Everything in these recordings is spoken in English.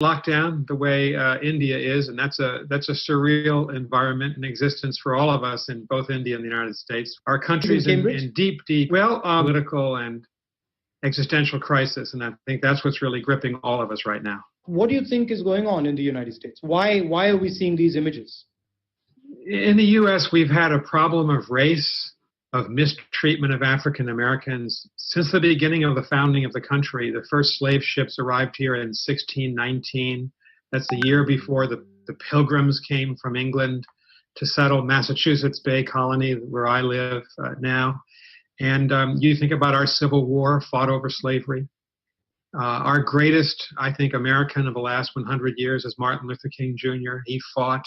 locked down the way India is, and that's a surreal environment and existence for all of us in both India and the United States. Our country's in deep, political and existential crisis, and I think that's what's really gripping all of us right now. What do you think is going on in the United States? Why are we seeing these images? In the U.S., we've had a problem of race, of mistreatment of African Americans. Since the beginning of the founding of the country, the first slave ships arrived here in 1619. That's the year before the Pilgrims came from England to settle Massachusetts Bay Colony, where I live now. And you think about our Civil War fought over slavery. Our greatest, I think, American of the last 100 years is Martin Luther King Jr. He fought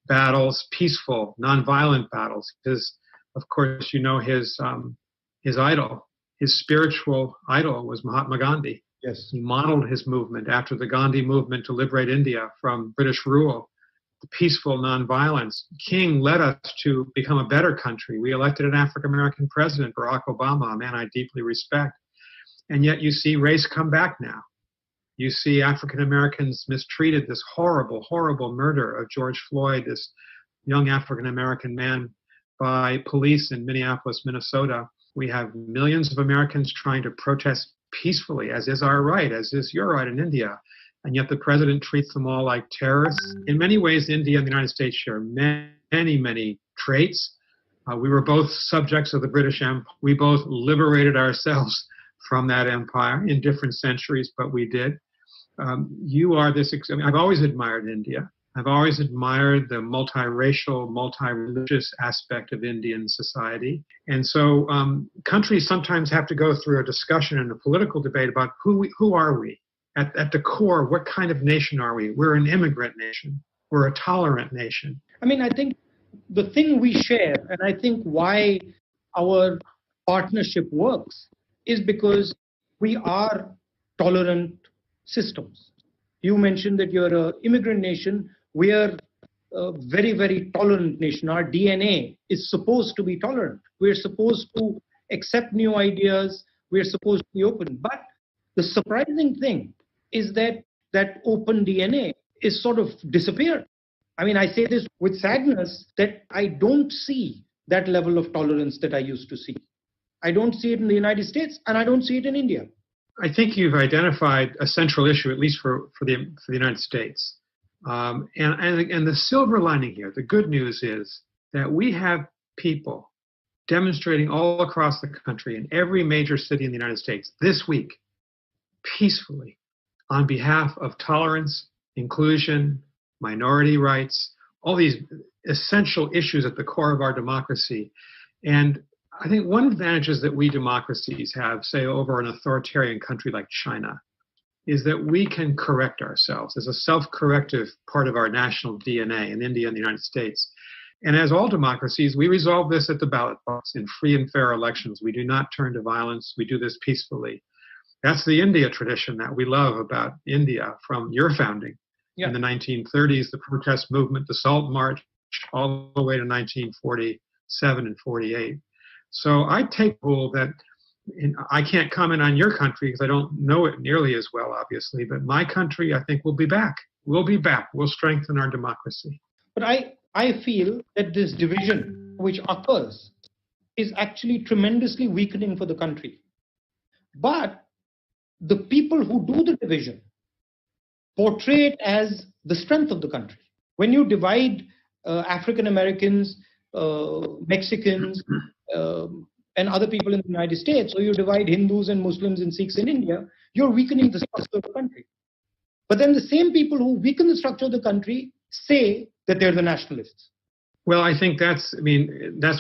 battles, peaceful, nonviolent battles. Of course, you know his idol, his spiritual idol was Mahatma Gandhi. Yes. He modeled his movement after the Gandhi movement to liberate India from British rule, the peaceful nonviolence. King led us to become a better country. We elected an African-American president, Barack Obama, a man I deeply respect. And yet you see race come back now. You see African-Americans mistreated, this horrible, horrible murder of George Floyd, this young African-American man, by police in Minneapolis, Minnesota. We have millions of Americans trying to protest peacefully, as is our right, as is your right in India. And yet the president treats them all like terrorists. In many ways, India and the United States share many, many traits. We were both subjects of the British Empire. We both liberated ourselves from that empire in different centuries, but we did. I've always admired India. I've always admired the multiracial, multi-religious aspect of Indian society. And so countries sometimes have to go through a discussion and a political debate about who are we? At the core, what kind of nation are we? We're an immigrant nation. We're a tolerant nation. I mean, I think the thing we share, and I think why our partnership works, is because we are tolerant systems. You mentioned that you're an immigrant nation. We are a very, very tolerant nation. Our DNA is supposed to be tolerant. We're supposed to accept new ideas. We're supposed to be open. But the surprising thing is that that open DNA is sort of disappeared. I mean, I say this with sadness that I don't see that level of tolerance that I used to see. I don't see it in the United States, and I don't see it in India. I think you've identified a central issue, at least for the United States. And the silver lining here, the good news is that we have people demonstrating all across the country in every major city in the United States this week, peacefully, on behalf of tolerance, inclusion, minority rights, all these essential issues at the core of our democracy. And I think one advantage is that we democracies have, say, over an authoritarian country like China, is that we can correct ourselves as a self-corrective part of our national DNA in India and the United States. And as all democracies, we resolve this at the ballot box in free and fair elections. We do not turn to violence. We do this peacefully. That's the India tradition that we love about India from your founding. In the 1930s, the protest movement, the Salt March, all the way to 1947 and 48. So I take the rule that I can't comment on your country because I don't know it nearly as well, obviously, but my country, I think, will be back. We'll be back. We'll strengthen our democracy. But I feel that this division which occurs is actually tremendously weakening for the country. But the people who do the division portray it as the strength of the country. When you divide African Americans, Mexicans, and other people in the United States, or you divide Hindus and Muslims and Sikhs in India, you're weakening the structure of the country. But then the same people who weaken the structure of the country say that they're the nationalists. Well, I think that's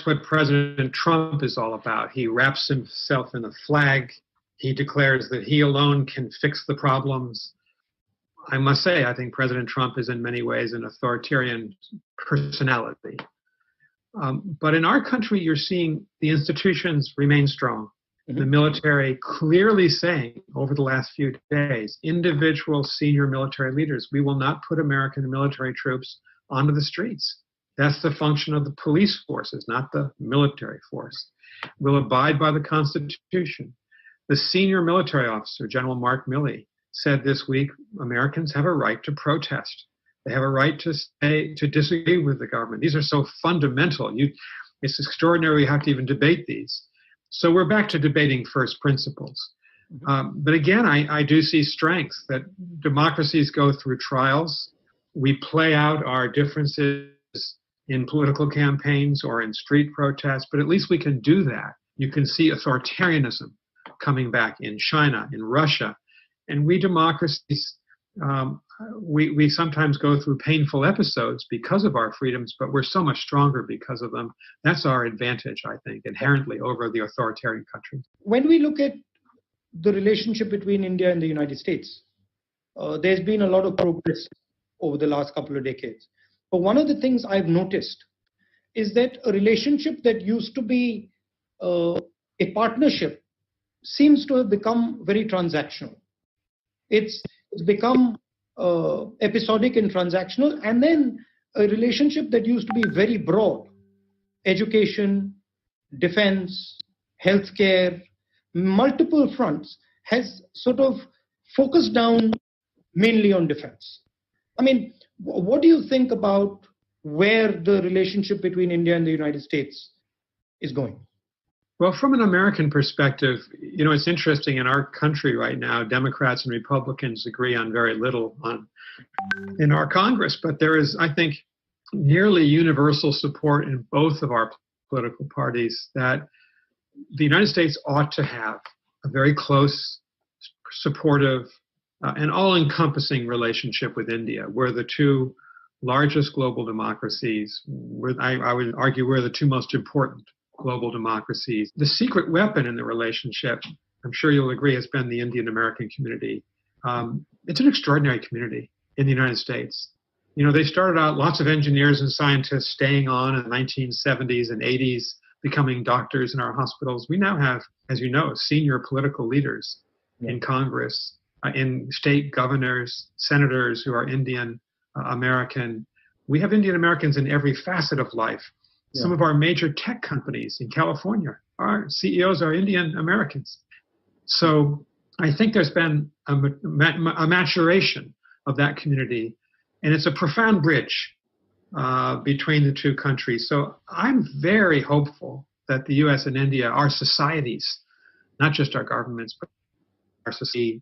what President Trump is all about. He wraps himself in a flag. He declares that he alone can fix the problems. I must say, I think President Trump is in many ways an authoritarian personality. But in our country, you're seeing the institutions remain strong. Mm-hmm. The military clearly saying over the last few days, individual senior military leaders, we will not put American military troops onto the streets. That's the function of the police forces, not the military force. We'll abide by the Constitution. The senior military officer, General Mark Milley, said this week, Americans have a right to protest. They have a right to disagree with the government. These are so fundamental. It's extraordinary we have to even debate these. So we're back to debating first principles. But again, I do see strengths that democracies go through trials. We play out our differences in political campaigns or in street protests, but at least we can do that. You can see authoritarianism coming back in China, in Russia. And we democracies, we sometimes go through painful episodes because of our freedoms, but we're so much stronger because of them. That's our advantage, I think, inherently over the authoritarian countries. When we look at the relationship between India and the United States, there's been a lot of progress over the last couple of decades. But one of the things I've noticed is that a relationship that used to be a partnership seems to have become very transactional. It's become episodic and transactional, and then a relationship that used to be very broad, education, defense, healthcare, multiple fronts, has sort of focused down mainly on defense. I mean, what do you think about where the relationship between India and the United States is going? Well, from an American perspective, it's interesting in our country right now, Democrats and Republicans agree on very little in our Congress, but there is, I think, nearly universal support in both of our political parties that the United States ought to have a very close, supportive, and all-encompassing relationship with India. We're the two largest global democracies. I would argue we're the two most important global democracies. The secret weapon in the relationship, I'm sure you'll agree, has been the Indian-American community. It's an extraordinary community in the United States. They started out lots of engineers and scientists staying on in the 1970s and 80s, becoming doctors in our hospitals. We now have, as you know, senior political leaders in Congress, in state governors, senators who are Indian American. We have Indian Americans in every facet of life. Some of our major tech companies in California, our CEOs are Indian Americans. So I think there's been a maturation of that community, and it's a profound bridge between the two countries. So I'm very hopeful that the U.S. and India, our societies, not just our governments, but our society,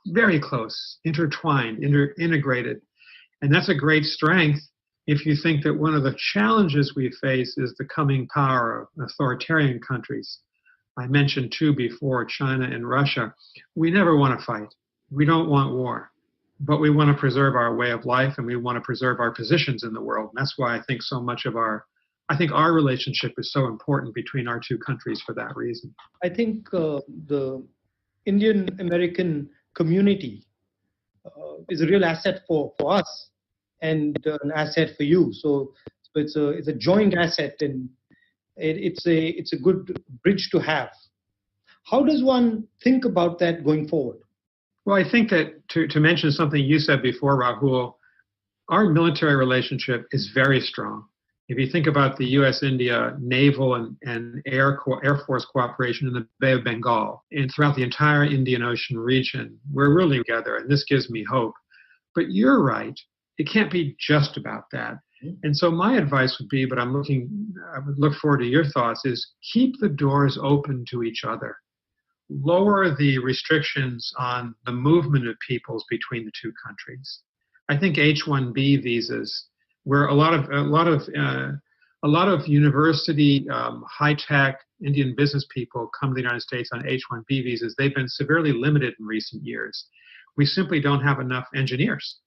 very close, intertwined, integrated. And that's a great strength if you think that one of the challenges we face is the coming power of authoritarian countries. I mentioned two before, China and Russia. We never want to fight. We don't want war. But we want to preserve our way of life, and we want to preserve our positions in the world. And that's why I think so much of our relationship is so important between our two countries for that reason. I think the Indian-American community is a real asset for us and an asset for you. So it's a joint asset, and it's a good bridge to have. How does one think about that going forward? Well, I think that to mention something you said before, Rahul, our military relationship is very strong. If you think about the U.S.-India naval and Air Force cooperation in the Bay of Bengal and throughout the entire Indian Ocean region, we're really together, and this gives me hope. But you're right. It can't be just about that. And so my advice would be, but I would look forward to your thoughts, is keep the doors open to each other. Lower the restrictions on the movement of peoples between the two countries. I think H-1B visas, where a lot of university, high-tech Indian business people come to the United States on H-1B visas, they've been severely limited in recent years. We simply don't have enough engineers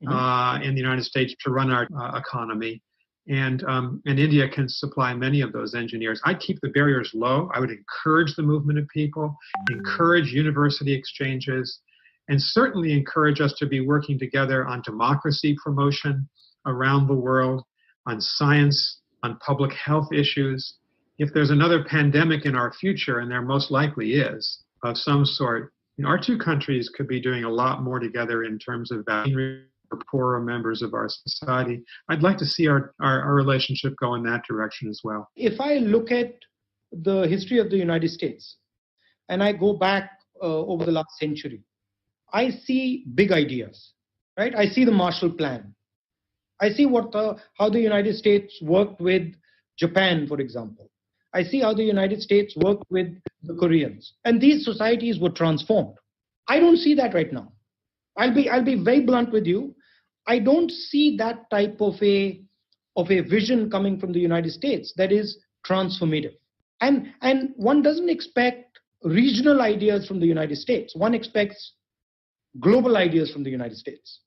in the United States to run our economy. And India can supply many of those engineers. I'd keep the barriers low. I would encourage the movement of people, encourage university exchanges, and certainly encourage us to be working together on democracy promotion around the world, on science, on public health issues. If there's another pandemic in our future, and there most likely is, of some sort, our two countries could be doing a lot more together in terms of vaccine for poorer members of our society. I'd like to see our relationship go in that direction as well. If I look at the history of the United States, and I go back over the last century, I see big ideas, right? I see the Marshall Plan. I see how the United States worked with Japan, for example. I see how the United States worked with the Koreans, and these societies were transformed. I don't see that right now. I'll be very blunt with you. I don't see that type of a vision coming from the United States that is transformative. And one doesn't expect regional ideas from the United States. One expects global ideas from the United States.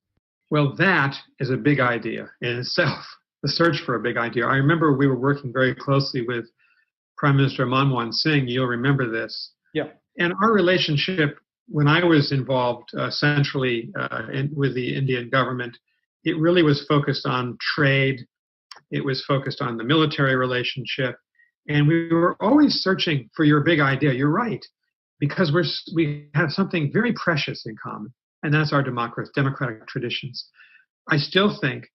Well, that is a big idea in itself, the search for a big idea. I remember we were working very closely with Prime Minister Manmohan Singh. You'll remember this. Yeah. And our relationship, when I was involved centrally with the Indian government, it really was focused on trade. It was focused on the military relationship. And we were always searching for your big idea. You're right, because we have something very precious in common, and that's our democratic traditions. I still think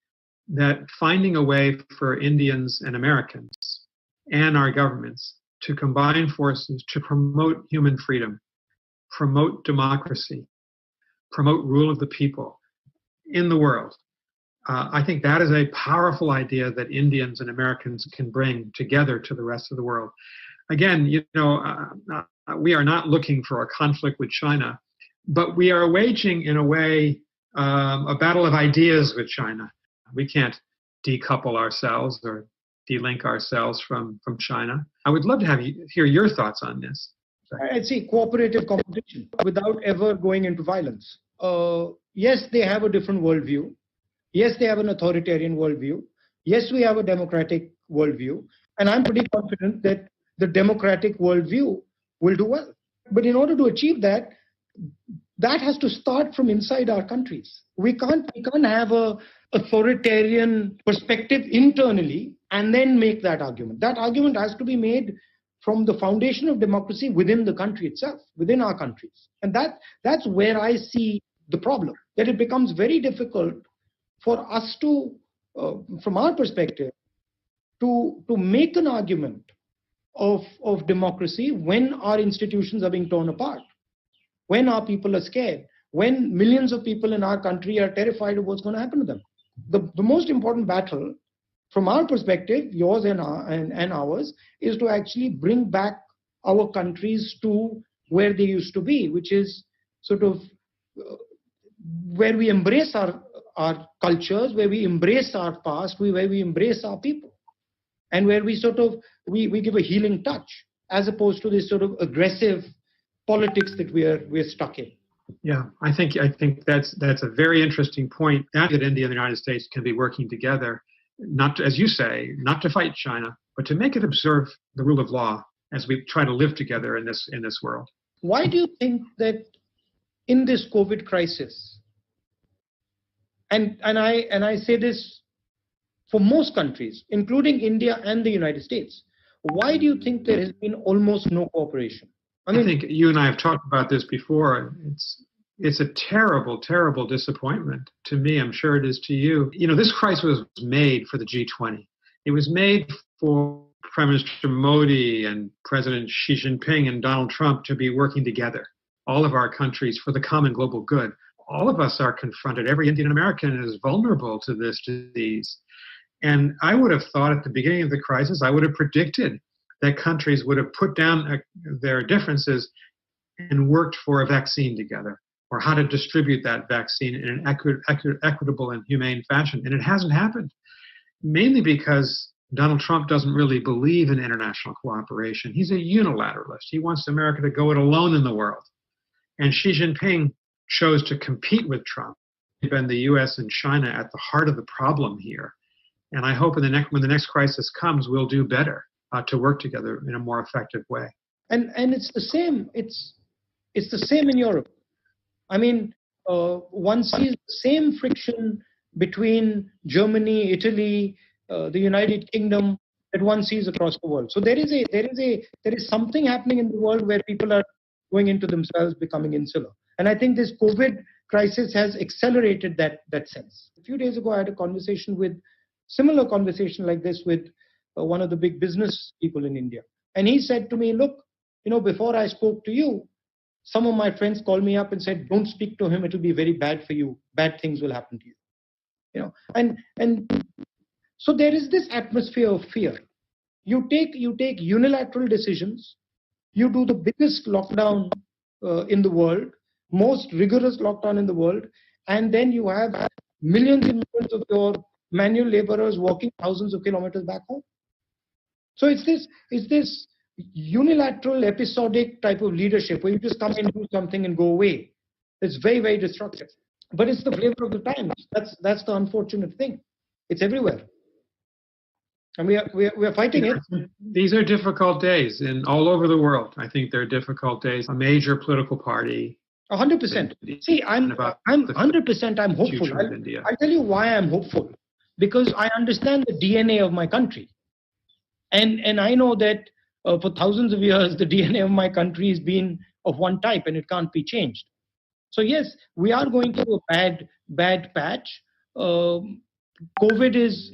that finding a way for Indians and Americans and our governments to combine forces to promote human freedom, promote democracy, promote rule of the people in the world, I think that is a powerful idea that Indians and Americans can bring together to the rest of the world. Again, we are not looking for a conflict with China, but we are waging, in a way, a battle of ideas with China. We can't decouple ourselves or delink ourselves from China. I would love to hear your thoughts on this. I'd say cooperative competition without ever going into violence. Yes, they have a different worldview. Yes, they have an authoritarian worldview. Yes, we have a democratic worldview. And I'm pretty confident that the democratic worldview will do well. But in order to achieve that, that has to start from inside our countries. We can't have a authoritarian perspective internally and then make that argument. That argument has to be made from the foundation of democracy within the country itself, within our countries. And that's where I see the problem, that it becomes very difficult for us to, from our perspective, to make an argument of democracy when our institutions are being torn apart, when our people are scared, when millions of people in our country are terrified of what's going to happen to them. The most important battle, from our perspective, yours and ours, is to actually bring back our countries to where they used to be, which is sort of where we embrace our cultures, where we embrace our past, where we embrace our people, and where we sort of we give a healing touch, as opposed to this sort of aggressive politics that we're stuck in. Yeah, I think that's a very interesting point. That India and the United States can be working together, not to, as you say, not to fight China, but to make it observe the rule of law as we try to live together in this world. Why do you think that in this COVID crisis, and I say this for most countries, including India and the United States, why do you think there has been almost no cooperation? I think you and I have talked about this before. It's a terrible, terrible disappointment to me. I'm sure it is to you. This crisis was made for the G20. It was made for Prime Minister Modi and President Xi Jinping and Donald Trump to be working together, all of our countries, for the common global good. All of us are confronted. Every Indian American is vulnerable to this disease. And I would have thought at the beginning of the crisis, I would have predicted that countries would have put down their differences and worked for a vaccine together, or how to distribute that vaccine in an equitable and humane fashion. And it hasn't happened, mainly because Donald Trump doesn't really believe in international cooperation. He's a unilateralist. He wants America to go it alone in the world. And Xi Jinping chose to compete with Trump. Been the U.S. and China at the heart of the problem here. And I hope when the next crisis comes, we'll do better to work together in a more effective way. And it's the same. It's the same in Europe. I mean, one sees the same friction between Germany, Italy, the United Kingdom that one sees across the world. So there is something happening in the world where people are going into themselves, becoming insular. And I think this COVID crisis has accelerated that sense. A few days ago, I had a similar conversation like this with one of the big business people in India. And he said to me, look, before I spoke to you, some of my friends called me up and said, don't speak to him, it will be very bad for you, bad things will happen to you. And so there is this atmosphere of fear. You take unilateral decisions, you do the biggest lockdown in the world, most rigorous lockdown in the world, and then you have millions and millions of your manual laborers walking thousands of kilometers back home. So it's this unilateral, episodic type of leadership where you just come and do something and go away. It's very, very destructive. But it's the flavor of the times. That's the unfortunate thing. It's everywhere. And we are fighting it. These are difficult days all over the world. I think they're difficult days. A major political party. 100%. See, I'm 100%. I'm hopeful. I'll tell you why I'm hopeful. Because I understand the DNA of my country, and I know that for thousands of years the DNA of my country has been of one type, and it can't be changed. So yes, we are going through a bad patch. COVID is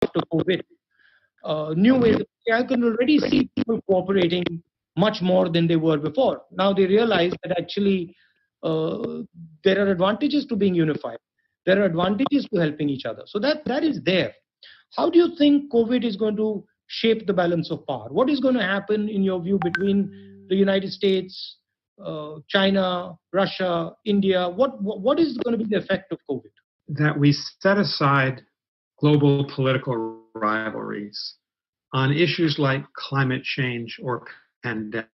after COVID. New ways. I can already see people cooperating much more than they were before. Now they realize that actually there are advantages to being unified. There are advantages to helping each other. So that is there. How do you think COVID is going to shape the balance of power? What is going to happen, in your view, between the United States, China, Russia, India? What is going to be the effect of COVID? That we set aside global political rivalries on issues like climate change or pandemics,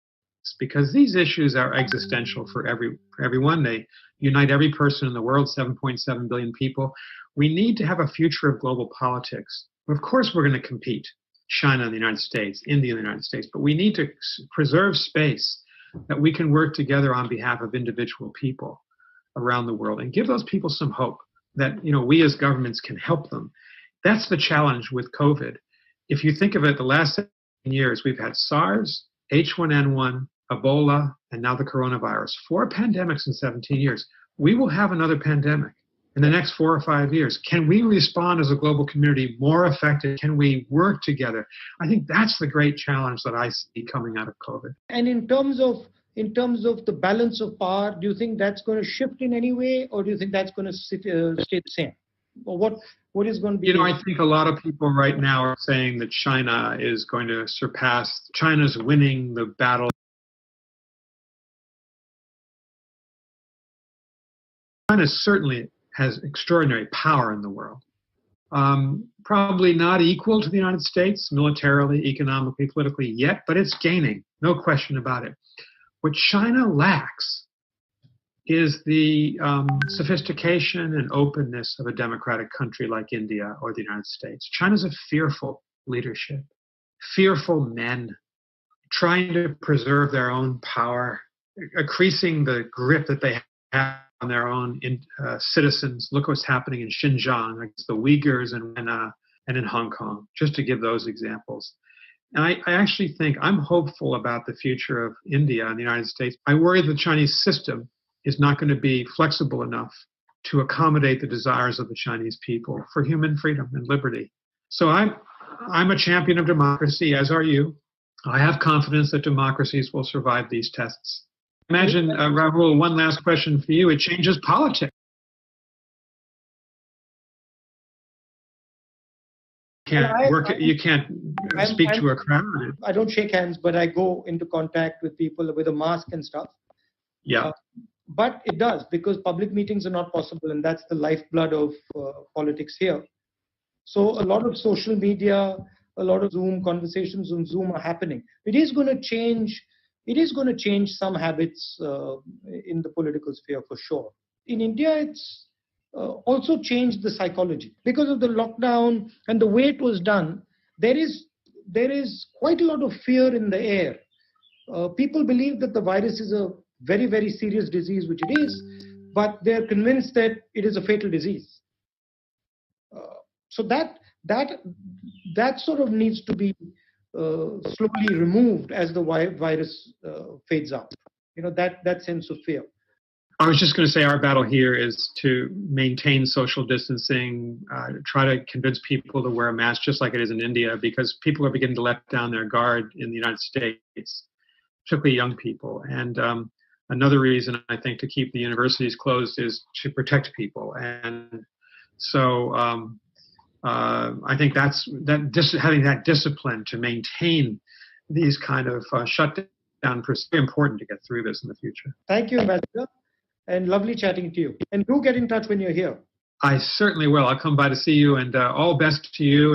because these issues are existential for everyone. They unite every person in the world, 7.7 billion people. We need to have a future of global politics. Of course, we're going to compete. China and the United States, India and the United States, but we need to preserve space that we can work together on behalf of individual people around the world and give those people some hope that we as governments can help them. That's the challenge with COVID. If you think of it, the last 7 years, we've had SARS, H1N1, Ebola, and now the coronavirus. 4 pandemics in 17 years. We will have another pandemic in the next 4 or 5 years. Can we respond as a global community more effective? Can we work together? I think that's the great challenge that I see coming out of COVID. And in terms of the balance of power, do you think that's going to shift in any way, or do you think that's going to stay the same? Or what is going to be? I think a lot of people right now are saying that China is going to surpass. China's winning the battle. China certainly has extraordinary power in the world. Probably not equal to the United States militarily, economically, politically yet, but it's gaining, no question about it. What China lacks is the sophistication and openness of a democratic country like India or the United States. China's a fearful leadership, fearful men trying to preserve their own power, increasing the grip that they have on their own citizens. Look what's happening in Xinjiang against the Uyghurs and in Hong Kong, just to give those examples. And I actually think I'm hopeful about the future of India and the United States. I worry the Chinese system is not going to be flexible enough to accommodate the desires of the Chinese people for human freedom and liberty. So I'm a champion of democracy, as are you. I have confidence that democracies will survive these tests. Imagine, Rahul, one last question for you. It changes politics. You can't speak to a crowd. I don't shake hands, but I go into contact with people with a mask and stuff. Yeah. But it does, because public meetings are not possible, and that's the lifeblood of politics here. So a lot of social media, a lot of Zoom conversations on Zoom are happening. It is going to change some habits in the political sphere for sure. In India, it's also changed the psychology. Because of the lockdown and the way it was done, there is quite a lot of fear in the air. People believe that the virus is a very, very serious disease, which it is, but they're convinced that it is a fatal disease. So that sort of needs to be slowly removed as the virus fades out. That sense of fear. I was just going to say our battle here is to maintain social distancing, try to convince people to wear a mask just like it is in India, because people are beginning to let down their guard in the United States, particularly young people. And another reason, I think, to keep the universities closed is to protect people. And so I think having that discipline to maintain these kind of shutdown is very important to get through this in the future. Thank you, Ambassador. And lovely chatting to you. And do get in touch when you're here. I certainly will. I'll come by to see you, and all best to you. And